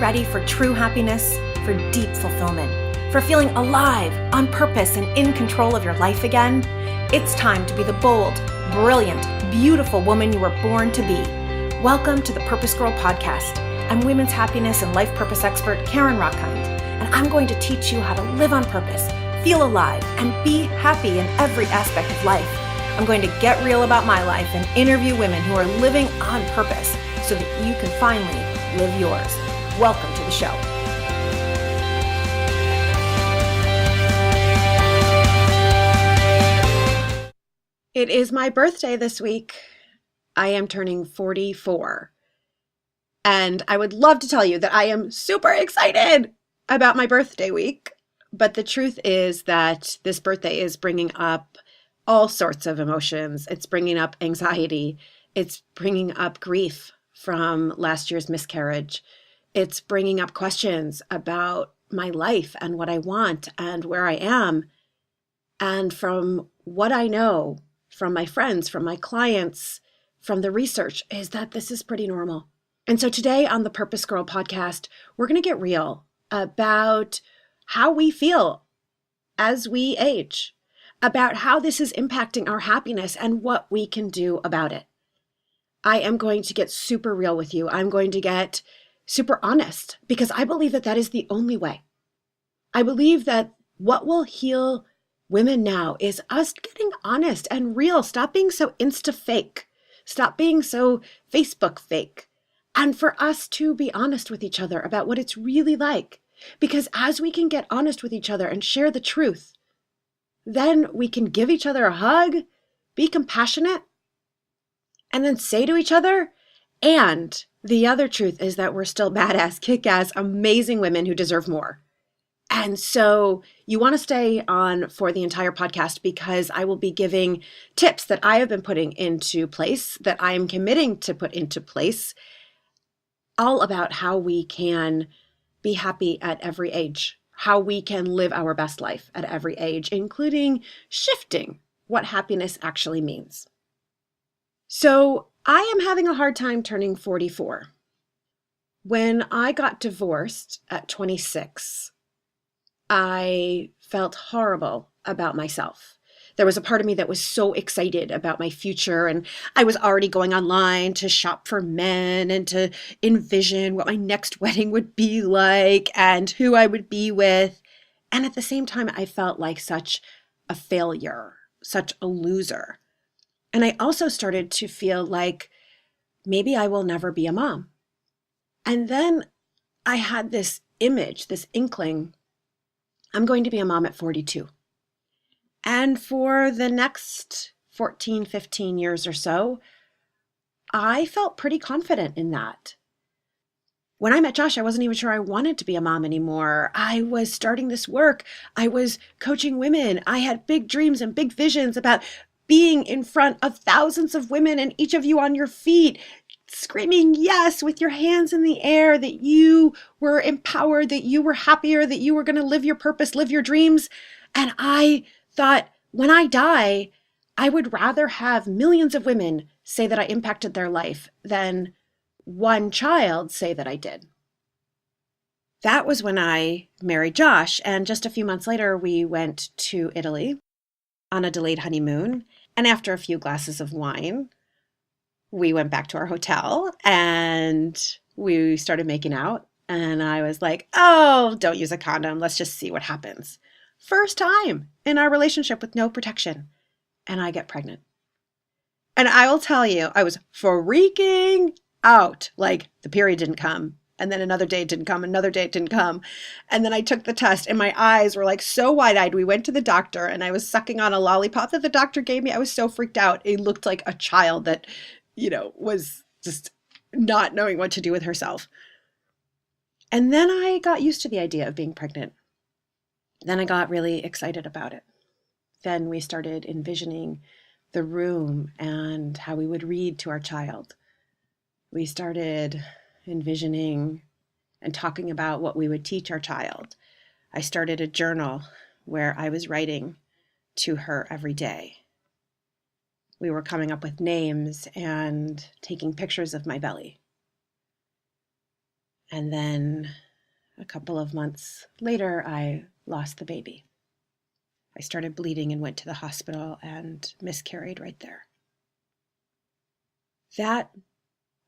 ready for true happiness, for deep fulfillment, for feeling alive, on purpose, and in control of your life again? It's time to be the bold, brilliant, beautiful woman you were born to be. Welcome to the PurposeGirl podcast. I'm women's happiness and life purpose expert Karen Rockkind, and I'm going to teach you how to live on purpose, feel alive, and be happy in every aspect of life. I'm going to get real about my life and interview women who are living on purpose so that you can finally live yours. Welcome to the show. It is my birthday this week. I am turning 44. And I would love to tell you that I am super excited about my birthday week. But the truth is that this birthday is bringing up all sorts of emotions. It's bringing up anxiety. It's bringing up grief from last year's miscarriage. It's bringing up questions about my life and what I want and where I am. And from what I know, from my friends, from my clients, from the research, is that this is pretty normal. And so today on the PurposeGirl podcast, we're going to get real about how we feel as we age, about how this is impacting our happiness and what we can do about it. I am going to get super real with you. I'm going to get super honest because I believe that that is the only way. I believe that what will heal women now is us getting honest and real. Stop being so Insta fake. Stop being so Facebook fake. And for us to be honest with each other about what it's really like. Because as we can get honest with each other and share the truth, then we can give each other a hug, be compassionate, and then say to each other, and the other truth is that we're still badass, kick-ass, amazing women who deserve more. And so you want to stay on for the entire podcast because I will be giving tips that I have been putting into place, that I am committing to put into place, all about how we can be happy at every age, how we can live our best life at every age, including shifting what happiness actually means. So I am having a hard time turning 44. When I got divorced at 26, I felt horrible about myself. There was a part of me that was so excited about my future, and I was already going online to shop for men and to envision what my next wedding would be like and who I would be with. And at the same time, I felt like such a failure, such a loser. And I also started to feel like maybe I will never be a mom. And then I had this image, this inkling, I'm going to be a mom at 42. And for the next 14, 15 years or so, I felt pretty confident in that. When I met Josh, I wasn't even sure I wanted to be a mom anymore. I was starting this work. I was coaching women. I had big dreams and big visions about being in front of thousands of women and each of you on your feet, screaming yes with your hands in the air, that you were empowered, that you were happier, that you were going to live your purpose, live your dreams. And I thought, when I die, I would rather have millions of women say that I impacted their life than one child say that I did. That was when I married Josh. And just a few months later, we went to Italy on a delayed honeymoon. And after a few glasses of wine, we went back to our hotel and we started making out. And I was like, oh, don't use a condom. Let's just see what happens. First time in our relationship with no protection. And I get pregnant. And I will tell you, I was freaking out. Like the period didn't come. And then another day it didn't come. Another day it didn't come. And then I took the test and my eyes were like so wide-eyed. We went to the doctor and I was sucking on a lollipop that the doctor gave me. I was so freaked out. It looked like a child that, was just not knowing what to do with herself. And then I got used to the idea of being pregnant. Then I got really excited about it. Then we started envisioning the room and how we would read to our child. We started envisioning and talking about what we would teach our child. I started a journal where I was writing to her every day. We were coming up with names and taking pictures of my belly. And then a couple of months later, I lost the baby. I started bleeding and went to the hospital and miscarried right there. That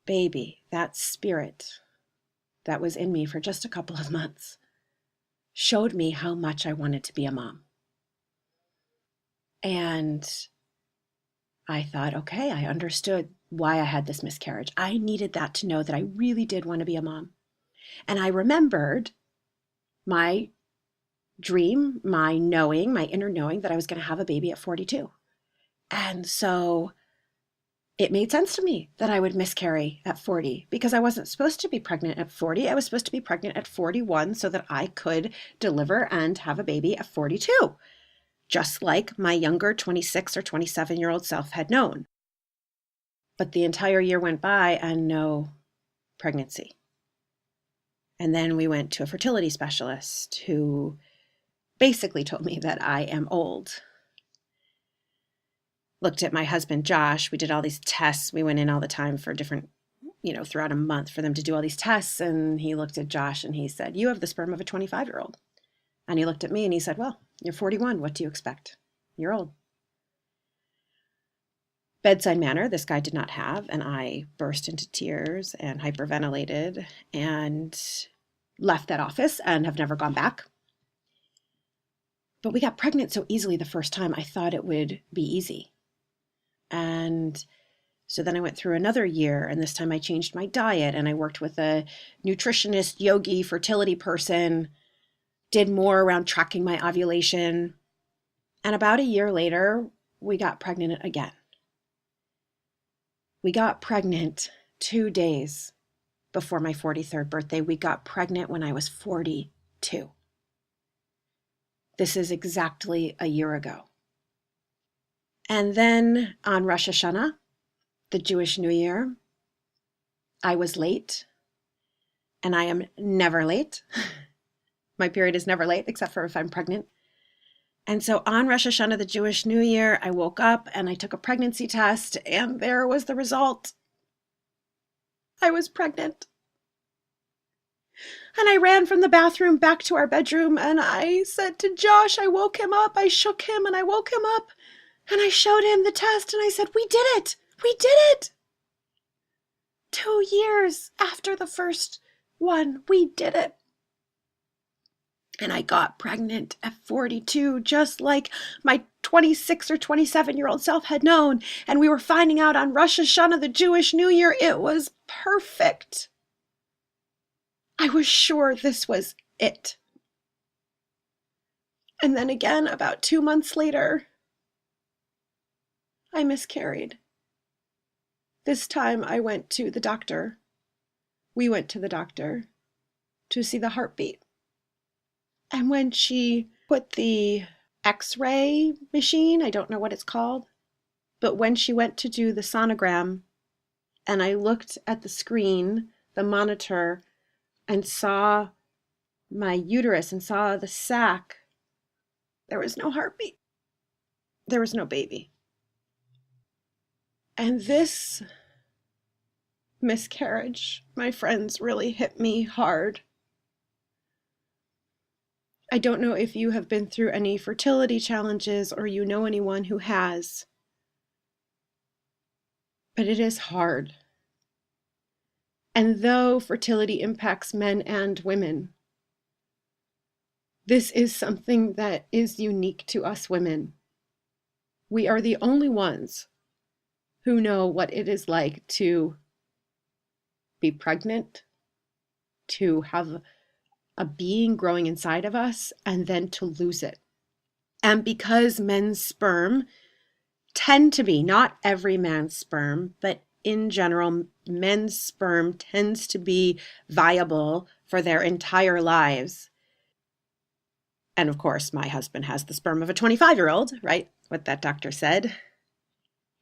baby, that spirit that was in me for just a couple of months, showed me how much I wanted to be a mom. And I thought, okay, I understood why I had this miscarriage. I needed that to know that I really did want to be a mom. And I remembered my dream, my knowing, my inner knowing that I was going to have a baby at 42. And so it made sense to me that I would miscarry at 40 because I wasn't supposed to be pregnant at 40. I was supposed to be pregnant at 41 so that I could deliver and have a baby at 42, just like my younger 26 or 27-year-old self had known. But the entire year went by and no pregnancy. And then we went to a fertility specialist who basically told me that I am old. Looked at my husband, Josh. We did all these tests. We went in all the time for different, throughout a month for them to do all these tests. And he looked at Josh and he said, "You have the sperm of a 25-year-old. And he looked at me and he said, "Well, you're 41. What do you expect? You're old." Bedside manner, this guy did not have. And I burst into tears and hyperventilated and left that office and have never gone back. But we got pregnant so easily the first time, I thought it would be easy. And so then I went through another year, and this time I changed my diet, and I worked with a nutritionist, yogi, fertility person, did more around tracking my ovulation. And about a year later, we got pregnant again. We got pregnant 2 days before my 43rd birthday. We got pregnant when I was 42. This is exactly a year ago. And then on Rosh Hashanah, the Jewish New Year, I was late, and I am never late. My period is never late, except for if I'm pregnant. And so on Rosh Hashanah, the Jewish New Year, I woke up and I took a pregnancy test, and there was the result. I was pregnant. And I ran from the bathroom back to our bedroom, and I said to Josh, I woke him up, I shook him, and I woke him up. And I showed him the test and I said, "We did it! We did it!" 2 years after the first one, we did it. And I got pregnant at 42, just like my 26 or 27-year-old self had known. And we were finding out on Rosh Hashanah, the Jewish New Year, it was perfect. I was sure this was it. And then again, about 2 months later, I miscarried. This time I went to the doctor. We went to the doctor to see the heartbeat. And when she put the X-ray machine, I don't know what it's called, but when she went to do the sonogram and I looked at the screen, the monitor, and saw my uterus and saw the sac, there was no heartbeat. There was no baby. And this miscarriage, my friends, really hit me hard. I don't know if you have been through any fertility challenges or you know anyone who has, but it is hard. And though fertility impacts men and women, this is something that is unique to us women. We are the only ones who know what it is like to be pregnant, to have a being growing inside of us, and then to lose it. And because men's sperm tend to be, not every man's sperm, but in general, men's sperm tends to be viable for their entire lives. And of course, my husband has the sperm of a 25-year-old, right? What that doctor said.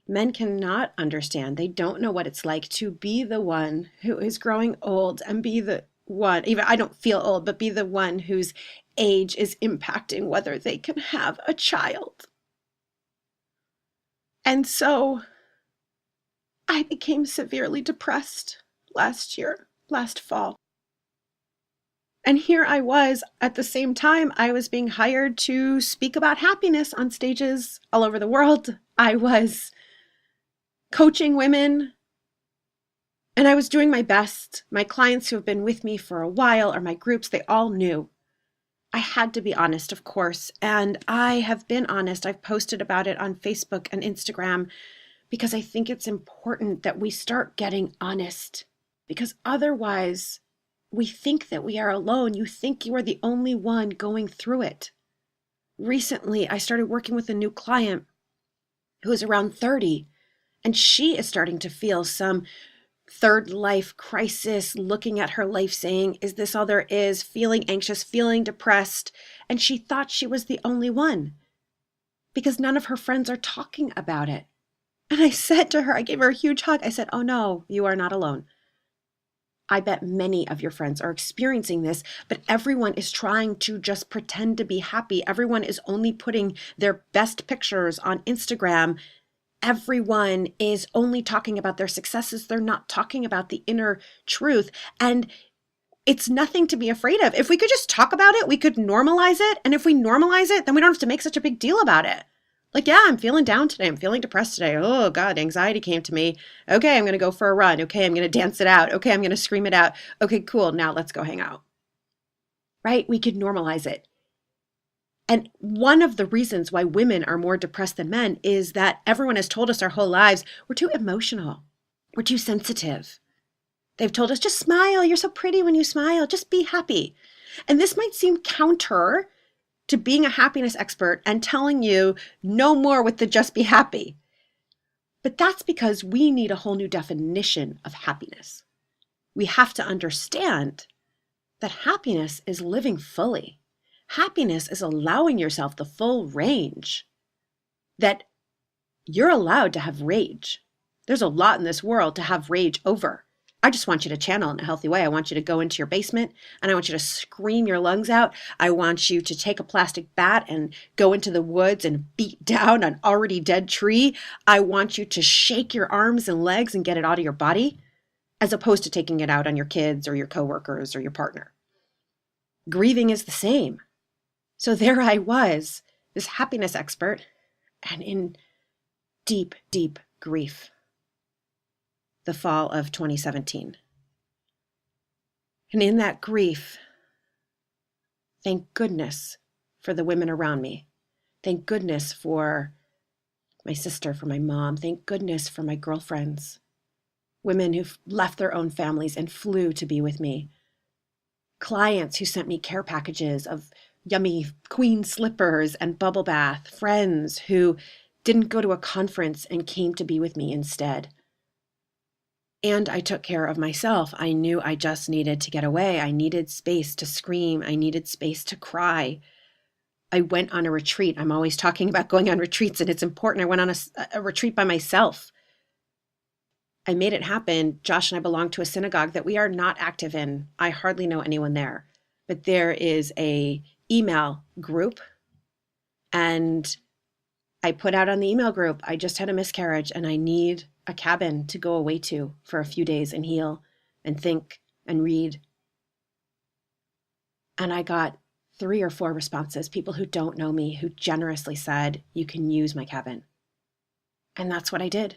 Men cannot understand. They don't know what it's like to be the one who is growing old and be the one, even I don't feel old, but be the one whose age is impacting whether they can have a child. And so I became severely depressed last fall. And here I was, at the same time, I was being hired to speak about happiness on stages all over the world. I was coaching women, and I was doing my best. My clients who have been with me for a while, or my groups, they all knew. I had to be honest, of course, and I have been honest. I've posted about it on Facebook and Instagram because I think it's important that we start getting honest, because otherwise we think that we are alone. You think you are the only one going through it. Recently, I started working with a new client who is around 30, and she is starting to feel some third life crisis, looking at her life saying, is this all there is? Feeling anxious, feeling depressed. And she thought she was the only one because none of her friends are talking about it. And I said to her, I gave her a huge hug. I said, oh no, you are not alone. I bet many of your friends are experiencing this, but everyone is trying to just pretend to be happy. Everyone is only putting their best pictures on Instagram. Everyone is only talking about their successes. They're not talking about the inner truth. And it's nothing to be afraid of. If we could just talk about it, we could normalize it. And if we normalize it, then we don't have to make such a big deal about it. Like, yeah, I'm feeling down today. I'm feeling depressed today. Oh God, anxiety came to me. Okay, I'm going to go for a run. Okay, I'm going to dance it out. Okay, I'm going to scream it out. Okay, cool. Now let's go hang out. Right? We could normalize it. And one of the reasons why women are more depressed than men is that everyone has told us our whole lives, we're too emotional. We're too sensitive. They've told us, just smile. You're so pretty when you smile. Just be happy. And this might seem counter to being a happiness expert and telling you no more with the just be happy. But that's because we need a whole new definition of happiness. We have to understand that happiness is living fully. Happiness is allowing yourself the full range, that you're allowed to have rage. There's a lot in this world to have rage over. I just want you to channel in a healthy way. I want you to go into your basement and I want you to scream your lungs out. I want you to take a plastic bat and go into the woods and beat down an already dead tree. I want you to shake your arms and legs and get it out of your body, as opposed to taking it out on your kids or your coworkers or your partner. Grieving is the same. So there I was, this happiness expert, and in deep, deep grief. The fall of 2017. And in that grief, thank goodness for the women around me. Thank goodness for my sister, for my mom. Thank goodness for my girlfriends. Women who've left their own families and flew to be with me. Clients who sent me care packages of yummy queen slippers and bubble bath. Friends who didn't go to a conference and came to be with me instead. And I took care of myself. I knew I just needed to get away. I needed space to scream. I needed space to cry. I went on a retreat. I'm always talking about going on retreats, and it's important. I went on a retreat by myself. I made it happen. Josh and I belong to a synagogue that we are not active in. I hardly know anyone there. But there is a email group, and I put out on the email group, I just had a miscarriage and I need a cabin to go away to for a few days and heal and think and read. And I got 3 or 4 responses, people who don't know me, who generously said, you can use my cabin. And that's what I did.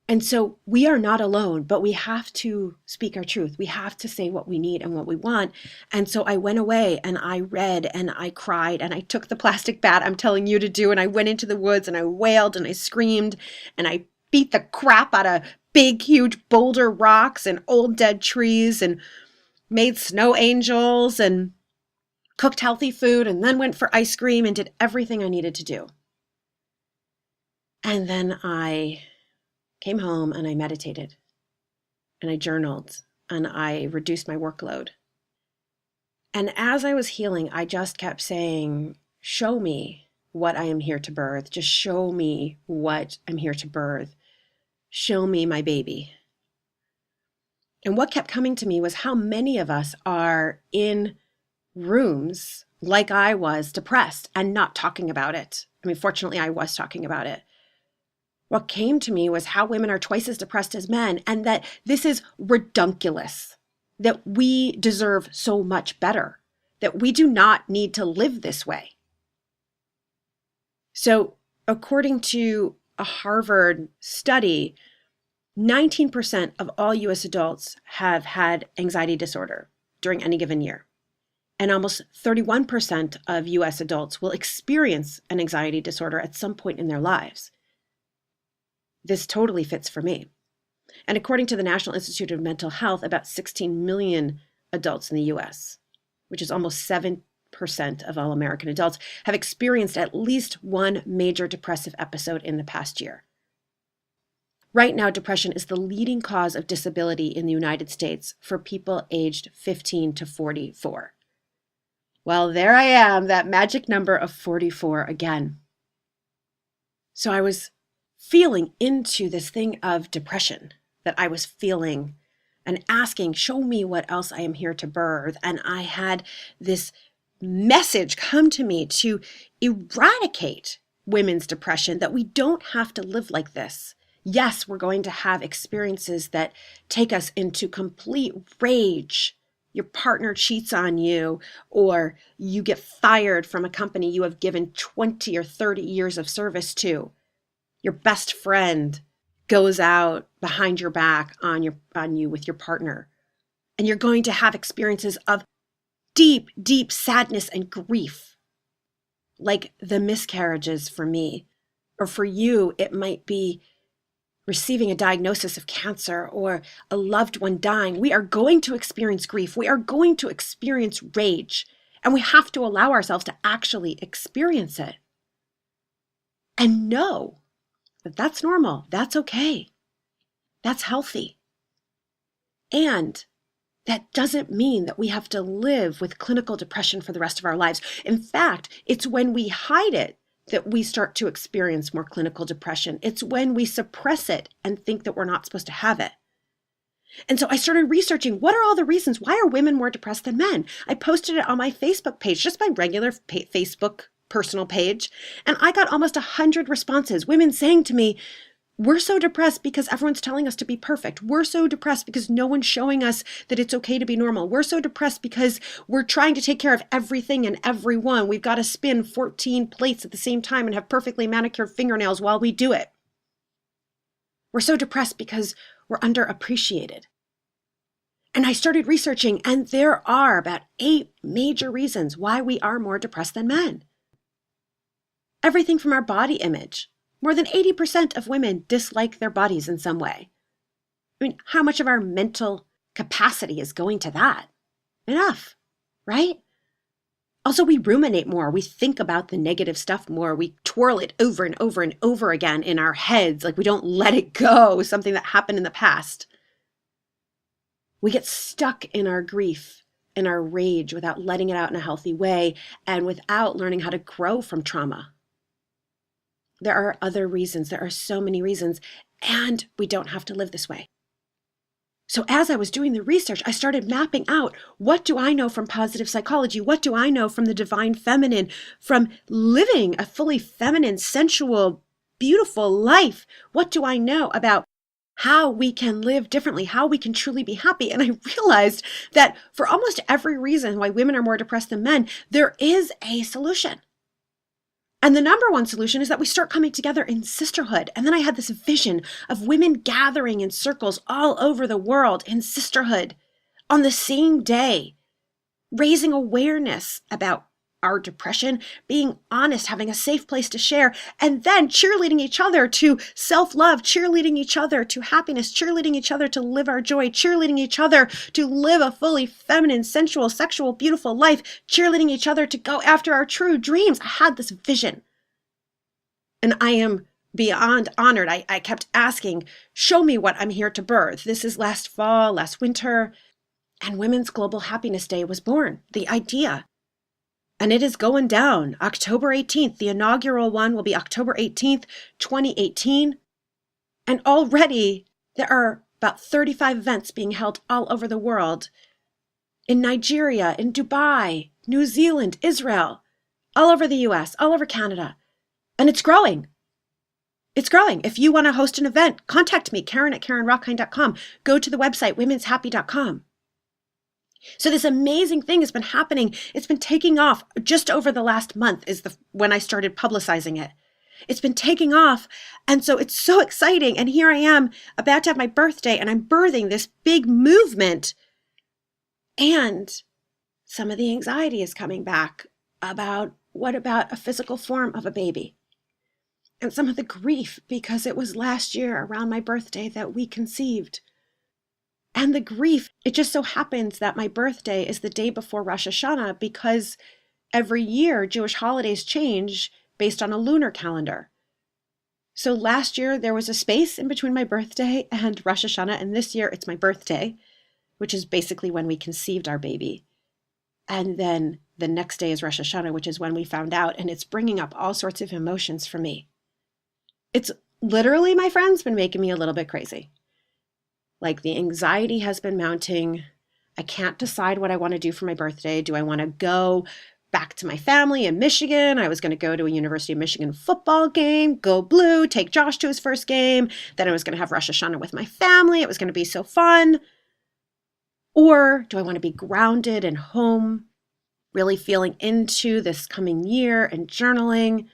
And so we are not alone, but we have to speak our truth. We have to say what we need and what we want. And so I went away and I read and I cried and I took the plastic bat I'm telling you to do. And I went into the woods and I wailed and I screamed and I beat the crap out of big, huge boulder rocks and old dead trees and made snow angels and cooked healthy food and then went for ice cream and did everything I needed to do. And then I came home and I meditated and I journaled and I reduced my workload. And as I was healing, I just kept saying, show me what I am here to birth. Just show me what I'm here to birth. Show me my baby. And what kept coming to me was how many of us are in rooms like I was, depressed and not talking about it. I mean, fortunately, I was talking about it. What came to me was how women are twice as depressed as men and that this is redunculous. that we deserve so much better, that we do not need to live this way. So, according to a Harvard study, 19% of all US adults have had anxiety disorder during any given year. And almost 31% of US adults will experience an anxiety disorder at some point in their lives. This totally fits for me. And according to the National Institute of Mental Health, about 16 million adults in the US, which is almost 7% of all American adults, have experienced at least one major depressive episode in the past year. Right now, depression is the leading cause of disability in the United States for people aged 15 to 44. Well, there I am, that magic number of 44 again. So I was feeling into this thing of depression that I was feeling and asking, show me what else I am here to birth. And I had this message come to me to eradicate women's depression, that we don't have to live like this. Yes, we're going to have experiences that take us into complete rage. Your partner cheats on you, or you get fired from a company you have given 20 or 30 years of service to. Your best friend goes out behind your back on you with your partner. And you're going to have experiences of deep, deep sadness and grief, like the miscarriages for me. Or for you, it might be receiving a diagnosis of cancer or a loved one dying. We are going to experience grief. We are going to experience rage. And we have to allow ourselves to actually experience it. And know that that's normal. That's okay. That's healthy. And that doesn't mean that we have to live with clinical depression for the rest of our lives. In fact, it's when we hide it that we start to experience more clinical depression. It's when we suppress it and think that we're not supposed to have it. And so I started researching, what are all the reasons? Why are women more depressed than men? I posted it on my Facebook page, just my regular Facebook personal page. And I got almost 100 responses, women saying to me, we're so depressed because everyone's telling us to be perfect. We're so depressed because no one's showing us that it's okay to be normal. We're so depressed because we're trying to take care of everything and everyone. We've got to spin 14 plates at the same time and have perfectly manicured fingernails while we do it. We're so depressed because we're underappreciated. And I started researching, and there are about 8 major reasons why we are more depressed than men. Everything from our body image. More than 80% of women dislike their bodies in some way. I mean, how much of our mental capacity is going to that? Enough, right? Also, we ruminate more. We think about the negative stuff more. We twirl it over and over and over again in our heads, like we don't let it go, something that happened in the past. We get stuck in our grief, in our rage, without letting it out in a healthy way and without learning how to grow from trauma. There are other reasons. There are so many reasons, and we don't have to live this way. So as I was doing the research, I started mapping out, what do I know from positive psychology? What do I know from the divine feminine, from living a fully feminine, sensual, beautiful life? What do I know about how we can live differently, how we can truly be happy? And I realized that for almost every reason why women are more depressed than men, there is a solution. And the number one solution is that we start coming together in sisterhood. And then I had this vision of women gathering in circles all over the world in sisterhood on the same day, raising awareness about our depression, being honest, having a safe place to share, and then cheerleading each other to self-love, cheerleading each other to happiness, cheerleading each other to live our joy, cheerleading each other to live a fully feminine, sensual, sexual, beautiful life, cheerleading each other to go after our true dreams. I had this vision. And I am beyond honored. I kept asking, show me what I'm here to birth. This is last fall, last winter, and Women's Global Happiness Day was born, the idea. And it is going down October 18th. The inaugural one will be October 18th, 2018. And already there are about 35 events being held all over the world. In Nigeria, in Dubai, New Zealand, Israel, all over the US, all over Canada. And it's growing. It's growing. If you want to host an event, contact me, Karen at KarenRockhind.com. Go to the website, womenshappy.com. So this amazing thing has been happening. It's been taking off just over the last month when I started publicizing it. It's been taking off. And so it's so exciting. And here I am about to have my birthday and I'm birthing this big movement. And some of the anxiety is coming back about what about a physical form of a baby? And some of the grief because it was last year around my birthday that we conceived. And the grief, it just so happens that my birthday is the day before Rosh Hashanah because every year Jewish holidays change based on a lunar calendar. So last year there was a space in between my birthday and Rosh Hashanah, and this year it's my birthday, which is basically when we conceived our baby. And then the next day is Rosh Hashanah, which is when we found out, and it's bringing up all sorts of emotions for me. It's literally, my friends, been making me a little bit crazy. Like the anxiety has been mounting. I can't decide what I want to do for my birthday. Do I want to go back to my family in Michigan? I was going to go to a University of Michigan football game, go blue, take Josh to his first game. Then I was going to have Rosh Hashanah with my family. It was going to be so fun. Or do I want to be grounded and home, really feeling into this coming year and journaling?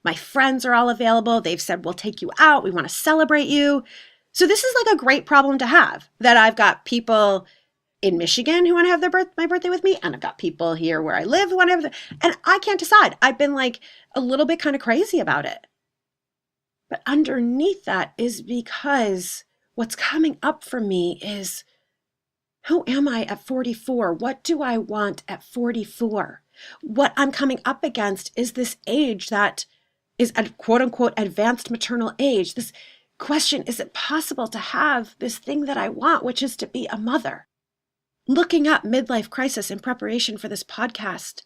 My friends are all available. They've said, we'll take you out. We want to celebrate you. So this is like a great problem to have, that I've got people in Michigan who want to have my birthday with me, and I've got people here where I live who want to have and I can't decide. I've been like a little bit kind of crazy about it. But underneath that is because what's coming up for me is, who am I at 44? What do I want at 44? What I'm coming up against is this age that is a quote unquote advanced maternal age. This question, is it possible to have this thing that I want, which is to be a mother? Looking up midlife crisis in preparation for this podcast,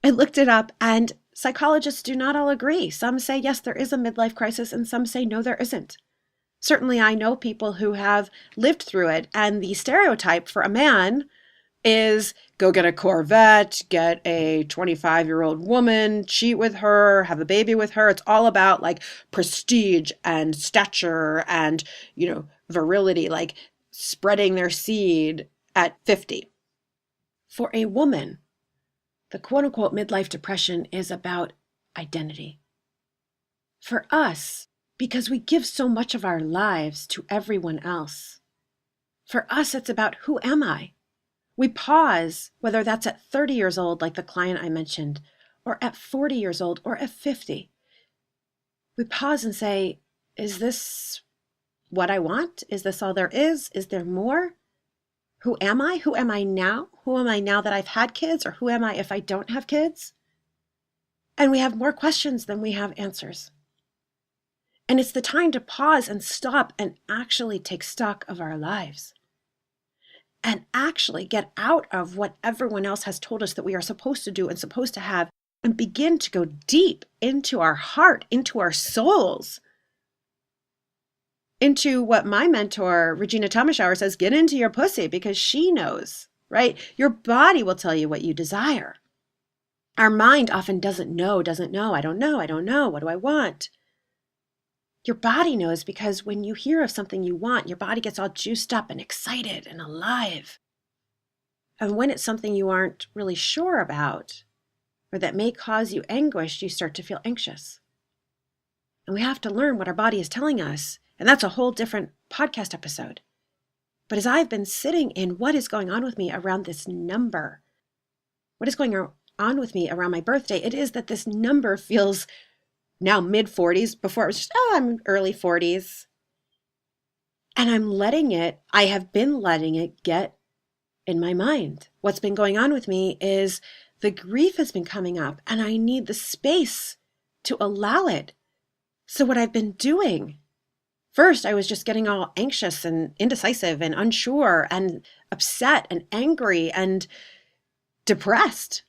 I looked it up and psychologists do not all agree. Some say, yes, there is a midlife crisis, and some say, no, there isn't. Certainly, I know people who have lived through it, and the stereotype for a man is go get a Corvette, get a 25-year-old woman, cheat with her, have a baby with her. It's all about like prestige and stature and, virility, like spreading their seed at 50. For a woman, the quote unquote midlife depression is about identity. For us, because we give so much of our lives to everyone else, for us, it's about, who am I? We pause, whether that's at 30 years old, like the client I mentioned, or at 40 years old, or at 50. We pause and say, is this what I want? Is this all there is? Is there more? Who am I? Who am I now? Who am I now that I've had kids? Or who am I if I don't have kids? And we have more questions than we have answers. And it's the time to pause and stop and actually take stock of our lives. And actually get out of what everyone else has told us that we are supposed to do and supposed to have, and begin to go deep into our heart, into our souls, into what my mentor, Regina Thomashower, says, get into your pussy, because she knows, right? Your body will tell you what you desire. Our mind often doesn't know, I don't know, what do I want? Your body knows, because when you hear of something you want, your body gets all juiced up and excited and alive. And when it's something you aren't really sure about, or that may cause you anguish, you start to feel anxious. And we have to learn what our body is telling us. And that's a whole different podcast episode. But as I've been sitting in what is going on with me around this number, what is going on with me around my birthday, it is that this number feels now mid-40s. Before it was just, I'm early 40s. And I have been letting it get in my mind. What's been going on with me is the grief has been coming up, and I need the space to allow it. So what I've been doing, first, I was just getting all anxious and indecisive and unsure and upset and angry and depressed.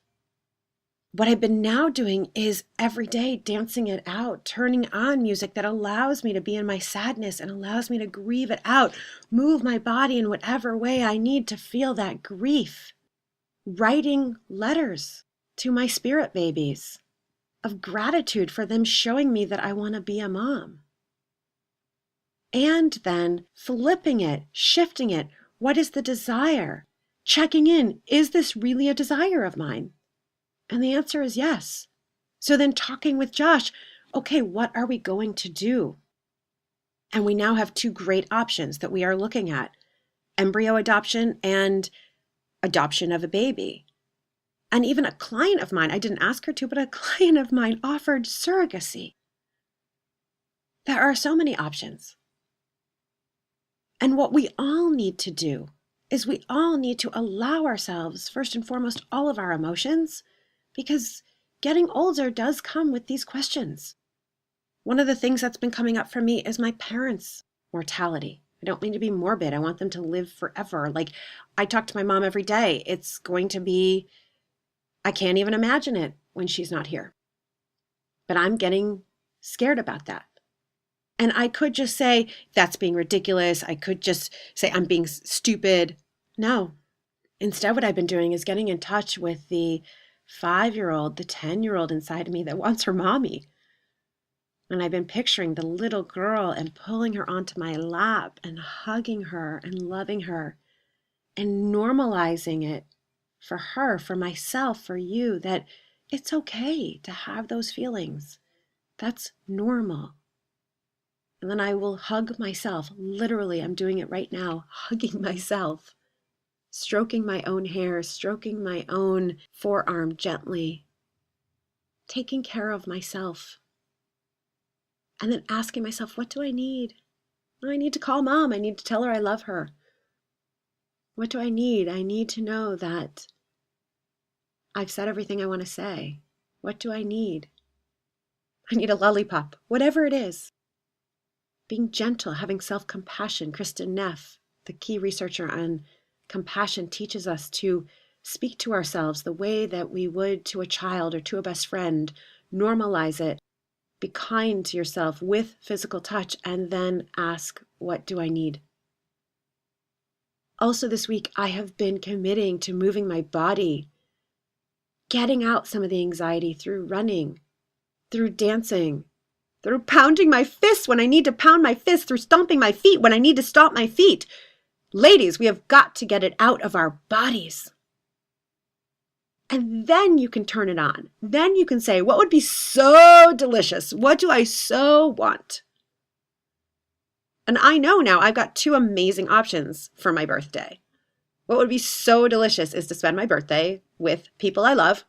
What I've been now doing is every day dancing it out, turning on music that allows me to be in my sadness and allows me to grieve it out, move my body in whatever way I need to feel that grief. Writing letters to my spirit babies of gratitude for them showing me that I want to be a mom. And then flipping it, shifting it. What is the desire? checking in, is this really a desire of mine? And the answer is yes. So then talking with Josh, okay, what are we going to do? And we now have two great options that we are looking at: embryo adoption and adoption of a baby. And even a client of mine, I didn't ask her to, but a client of mine offered surrogacy. There are so many options. And what we all need to do is we all need to allow ourselves, first and foremost, all of our emotions, because getting older does come with these questions. One of the things that's been coming up for me is my parents' mortality. I don't mean to be morbid. I want them to live forever. Like, I talk to my mom every day. It's going to be, I can't even imagine it when she's not here. But I'm getting scared about that. And I could just say, that's being ridiculous. I could just say, I'm being stupid. No. Instead, what I've been doing is getting in touch with the 5-year-old, the 10-year-old inside of me that wants her mommy. And I've been picturing the little girl and pulling her onto my lap and hugging her and loving her and normalizing it for her, for myself, for you, that it's okay to have those feelings. That's normal. And then I will hug myself. Literally, I'm doing it right now, hugging myself, stroking my own hair, stroking my own forearm gently, taking care of myself. And then asking myself, what do I need? I need to call mom. I need to tell her I love her. What do I need? I need to know that I've said everything I want to say. What do I need? I need a lollipop, whatever it is. Being gentle, having self-compassion. Kristen Neff, the key researcher on compassion, teaches us to speak to ourselves the way that we would to a child or to a best friend. Normalize it. Be kind to yourself with physical touch, and then ask, what do I need? Also this week, I have been committing to moving my body, getting out some of the anxiety through running, through dancing, through pounding my fists when I need to pound my fists, through stomping my feet when I need to stomp my feet. Ladies, we have got to get it out of our bodies. And then you can turn it on. Then you can say, what would be so delicious? What do I so want? And I know now I've got two amazing options for my birthday. What would be so delicious is to spend my birthday with people I love.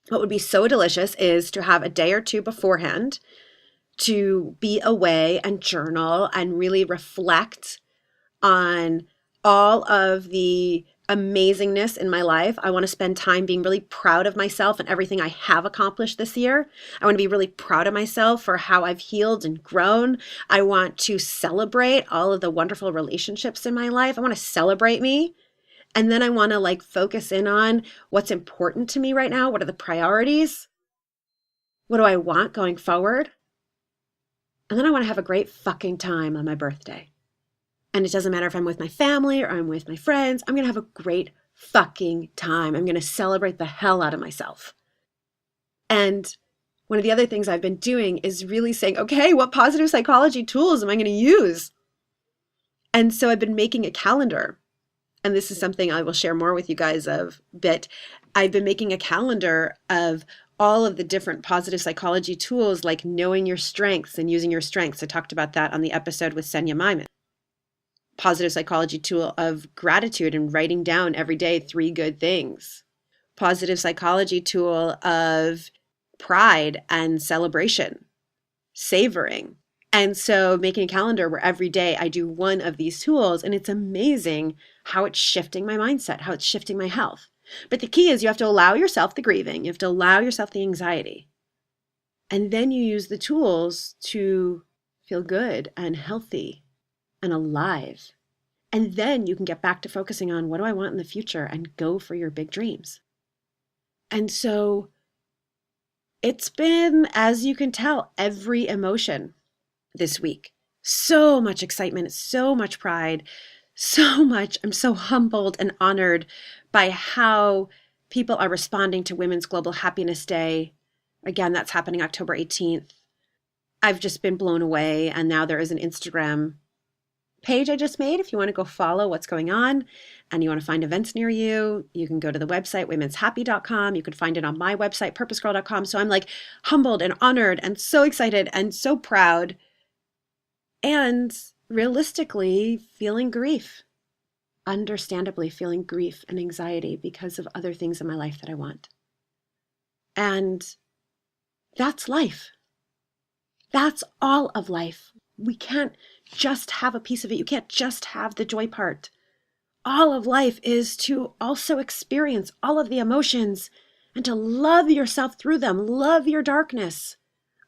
What would be so delicious is to have a day or two beforehand to be away and journal and really reflect on all of the amazingness in my life. I want to spend time being really proud of myself and everything I have accomplished this year. I want to be really proud of myself for how I've healed and grown. I want to celebrate all of the wonderful relationships in my life. I want to celebrate me. And then I want to focus in on what's important to me right now. What are the priorities? What do I want going forward? And then I want to have a great fucking time on my birthday. And it doesn't matter if I'm with my family or I'm with my friends. I'm going to have a great fucking time. I'm going to celebrate the hell out of myself. And one of the other things I've been doing is really saying, okay, what positive psychology tools am I going to use? And so I've been making a calendar. And this is something I will share more with you guys of, but I've been making a calendar of all of the different positive psychology tools, like knowing your strengths and using your strengths. I talked about that on the episode with Senya Myman. Positive psychology tool of gratitude and writing down every day 3 good things. Positive psychology tool of pride and celebration, savoring. And so making a calendar where every day I do one of these tools, and it's amazing how it's shifting my mindset, how it's shifting my health. But the key is you have to allow yourself the grieving. You have to allow yourself the anxiety. And then you use the tools to feel good and healthy and alive. And then you can get back to focusing on what do I want in the future and go for your big dreams. And so it's been, as you can tell, every emotion this week. So much excitement, so much pride, so much. I'm so humbled and honored by how people are responding to Women's Global Happiness Day. Again, that's happening October 18th. I've just been blown away. And now there is an Instagram page I just made if you want to go follow what's going on. and you want to find events near you, you can go to the website, womenshappy.com. You can find it on my website, purposegirl.com. So I'm like humbled and honored and so excited and so proud, and realistically feeling grief, understandably feeling grief and anxiety because of other things in my life that I want. And that's life. That's all of life. We can't just have a piece of it. You can't just have the joy part. All of life is to also experience all of the emotions and to love yourself through them. Love your darkness.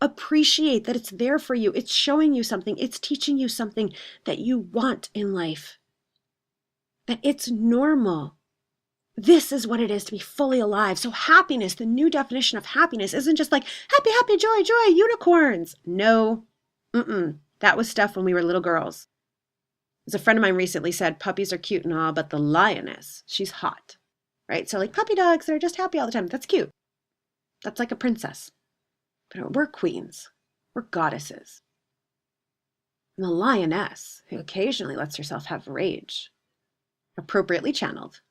Appreciate that it's there for you. It's showing you something. It's teaching you something that you want in life. That it's normal. This is what it is to be fully alive. So happiness, the new definition of happiness, isn't just like happy, happy, joy, joy, unicorns. No. That was stuff when we were little girls. As a friend of mine recently said, puppies are cute and all, but the lioness, she's hot, right? So like puppy dogs, they're just happy all the time. That's cute. That's like a princess. But we're queens. We're goddesses. And the lioness, who occasionally lets herself have rage, appropriately channeled.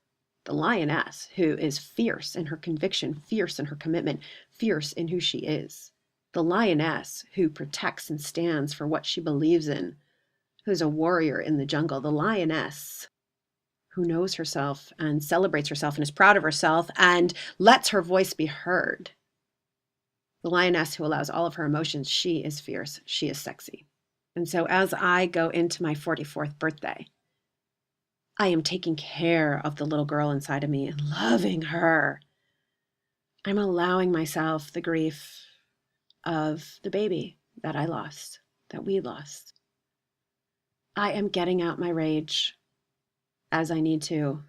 The lioness, who is fierce in her conviction, fierce in her commitment, fierce in who she is. The lioness who protects and stands for what she believes in, who's a warrior in the jungle. The lioness who knows herself and celebrates herself and is proud of herself and lets her voice be heard. The lioness who allows all of her emotions. She is fierce. She is sexy. And so as I go into my 44th birthday, I am taking care of the little girl inside of me and loving her. I'm allowing myself the grief of the baby that I lost, that we lost. I am getting out my rage as I need to.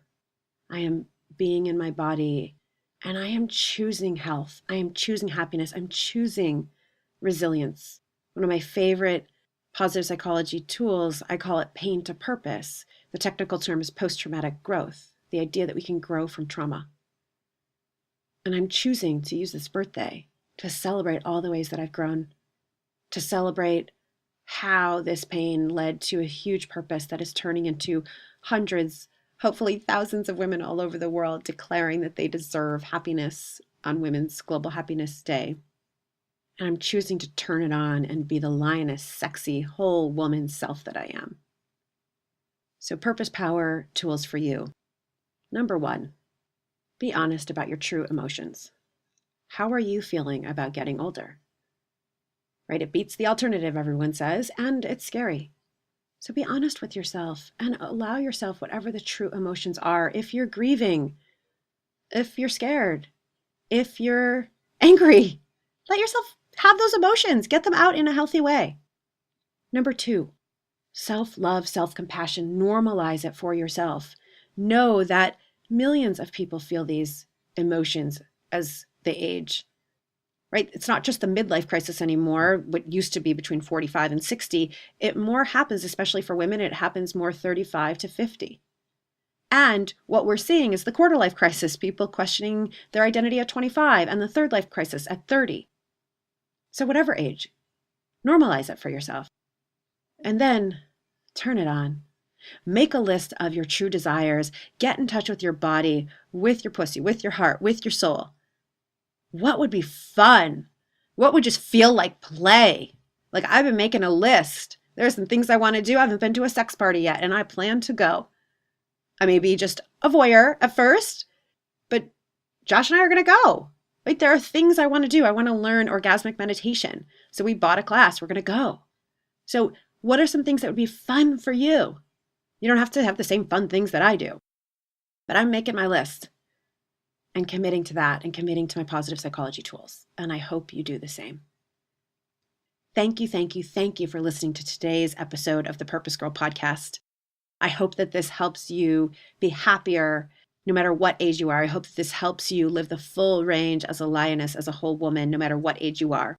I am being in my body, and I am choosing health. I am choosing happiness. I'm choosing resilience. One of my favorite positive psychology tools, I call it pain to purpose. The technical term is post-traumatic growth, the idea that we can grow from trauma. And I'm choosing to use this birthday to celebrate all the ways that I've grown, to celebrate how this pain led to a huge purpose that is turning into hundreds, hopefully thousands of women all over the world declaring that they deserve happiness on Women's Global Happiness Day. And I'm choosing to turn it on and be the lioness, sexy, whole woman self that I am. So purpose power tools for you. Number 1, be honest about your true emotions. How are you feeling about getting older? Right? It beats the alternative, everyone says, and it's scary. So be honest with yourself and allow yourself whatever the true emotions are. If you're grieving, if you're scared, if you're angry, let yourself have those emotions. Get them out in a healthy way. Number 2, self-love, self-compassion. Normalize it for yourself. Know that millions of people feel these emotions as they age. Right? It's not just the midlife crisis anymore, what used to be between 45 and 60. It more happens, especially for women, it happens more 35 to 50. And what we're seeing is the quarter life crisis, people questioning their identity at 25, and the third life crisis at 30. So whatever age, normalize it for yourself. And then turn it on. Make a list of your true desires. Get in touch with your body, with your pussy, with your heart, with your soul. What would be fun? What would just feel like play? Like I've been making a list. There's some things I want to do. I haven't been to a sex party yet, and I plan to go. I may be just a voyeur at first, but Josh and I are going to go. Right? There are things I want to do. I want to learn orgasmic meditation. So we bought a class. We're going to go. So what are some things that would be fun for you? You don't have to have the same fun things that I do, but I'm making my list and committing to that and committing to my positive psychology tools. And I hope you do the same. Thank you, thank you, thank you for listening to today's episode of the Purpose Girl podcast. I hope that this helps you be happier no matter what age you are. I hope that this helps you live the full range as a lioness, as a whole woman, no matter what age you are.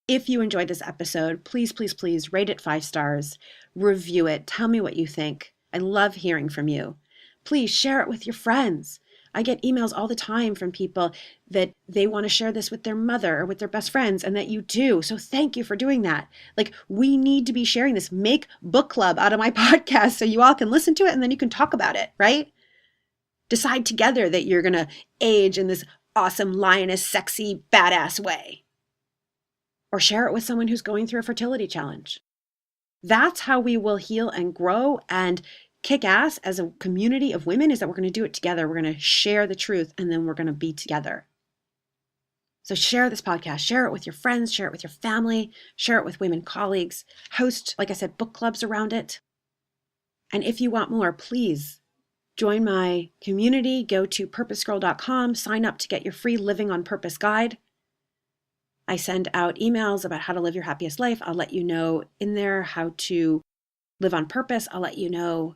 If you enjoyed this episode, please, please, please rate it 5 stars, review it, tell me what you think. I love hearing from you. Please share it with your friends. I get emails all the time from people that they want to share this with their mother or with their best friends, and that you do. So thank you for doing that. Like, we need to be sharing this. Make book club out of my podcast so you all can listen to it and then you can talk about it, right? Decide together that you're going to age in this awesome, lioness, sexy, badass way. Or share it with someone who's going through a fertility challenge. That's how we will heal and grow and kick ass as a community of women, is that we're going to do it together. We're going to share the truth, and then we're going to be together. So share this podcast, share it with your friends, share it with your family, share it with women colleagues, host, like I said, book clubs around it. And if you want more, please join my community. Go to PurposeGirl.com, sign up to get your free Living on Purpose guide. I send out emails about how to live your happiest life. I'll let you know in there how to live on purpose. I'll let you know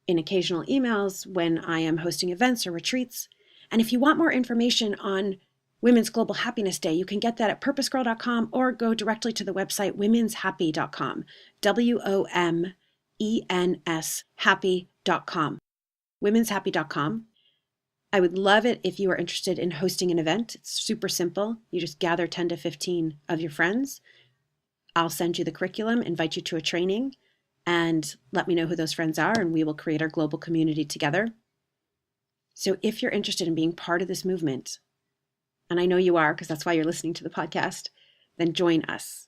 in occasional emails when I am hosting events or retreats. And if you want more information on Women's Global Happiness Day, you can get that at PurposeGirl.com or go directly to the website womenshappy.com, WOMENS happy.com, womenshappy.com. I would love it if you are interested in hosting an event. It's super simple. You just gather 10 to 15 of your friends. I'll send you the curriculum, invite you to a training, and let me know who those friends are, and we will create our global community together. So if you're interested in being part of this movement, and I know you are because that's why you're listening to the podcast, then join us.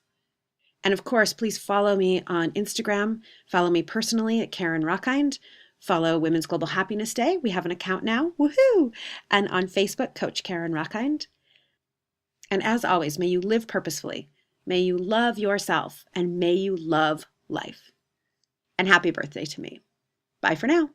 And of course, please follow me on Instagram. Follow me personally at Karen Rockhind. Follow Women's Global Happiness Day. We have an account now. Woohoo! And on Facebook, Coach Karen Rockhind. And as always, may you live purposefully. May you love yourself, and may you love life. And happy birthday to me. Bye for now.